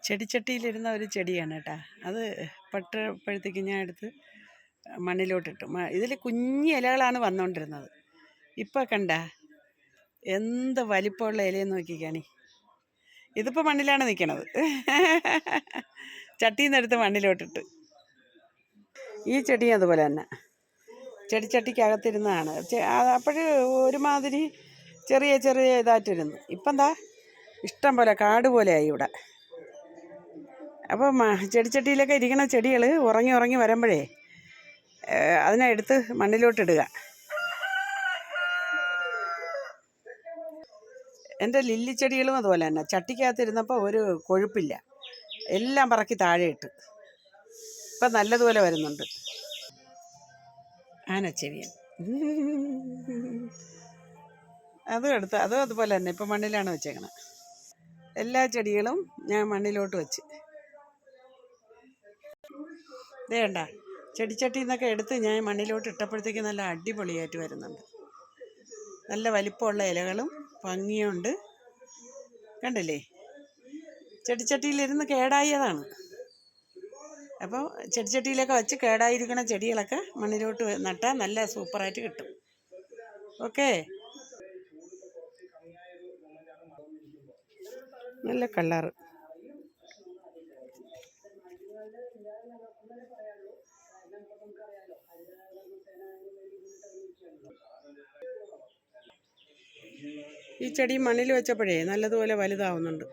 ചെടിച്ചട്ടിയിലിരുന്ന ഒരു ചെടിയാണ് കേട്ടോ. അത് പെട്ടപ്പോഴത്തേക്ക് ഞാൻ എടുത്ത് മണ്ണിലോട്ടിട്ടു. ഇതിൽ കുഞ്ഞി ഇലകളാണ് വന്നുകൊണ്ടിരുന്നത്. ഇപ്പം കണ്ട എന്ത് വലിപ്പമുള്ള ഇലയെന്ന് നോക്കിക്കാണി. ഇതിപ്പോൾ മണ്ണിലാണ് നിൽക്കണത്. ചട്ടിയിൽ നിന്ന് എടുത്ത് മണ്ണിലോട്ടിട്ട്. ഈ ചെടി അതുപോലെ തന്നെ ചെടിച്ചട്ടിക്കകത്തിരുന്നതാണ്. അപ്പോൾ ഒരുമാതിരി ചെറിയ ചെറിയ ഇതായിട്ടിരുന്നു. ഇപ്പം എന്താ ഇഷ്ടം പോലെ കാട് പോലെയായി ഇവിടെ. അപ്പം ചെടിച്ചട്ടിയിലൊക്കെ ഇരിക്കുന്ന ചെടികൾ ഉറങ്ങി ഉറങ്ങി വരുമ്പോഴേ അതിനെ എടുത്ത് മണ്ണിലോട്ടിടുക. എൻ്റെ ലില്ലിച്ചെടികളും അതുപോലെ തന്നെ ചട്ടിക്കകത്തിരുന്നപ്പോൾ ഒരു കൊഴുപ്പില്ല, എല്ലാം പറക്കി താഴെ ഇട്ട്. ഇപ്പം നല്ലതുപോലെ വരുന്നുണ്ട്. ആനച്ചെവിയൻ അതും അതുപോലെ തന്നെ ഇപ്പം മണ്ണിലാണ് വെച്ചേക്കണത്. എല്ലാ ചെടികളും ഞാൻ മണ്ണിലോട്ട് വെച്ച്. വേണ്ട ചെടിച്ചട്ടിയിൽ നിന്നൊക്കെ എടുത്ത് ഞാൻ മണ്ണിലോട്ട് ഇട്ടപ്പോഴത്തേക്ക് നല്ല അടിപൊളിയായിട്ട് വരുന്നുണ്ട്. നല്ല വലിപ്പമുള്ള ഇലകളും ഭംഗിയുണ്ട്. കണ്ടില്ലേ? ചെടിച്ചട്ടിയിലിരുന്ന് കേടായതാണ്. അപ്പോൾ ചെടിച്ചട്ടിയിലൊക്കെ വെച്ച് കേടായിരിക്കുന്ന ചെടികളൊക്കെ മണ്ണിലോട്ട് നട്ടാൽ നല്ല സൂപ്പറായിട്ട് കിട്ടും. ഓക്കെ, നല്ല കളറ്. ഈ ചെടി മണ്ണിൽ വെച്ചപ്പോഴേ നല്ലതുപോലെ വലുതാവുന്നുണ്ട്.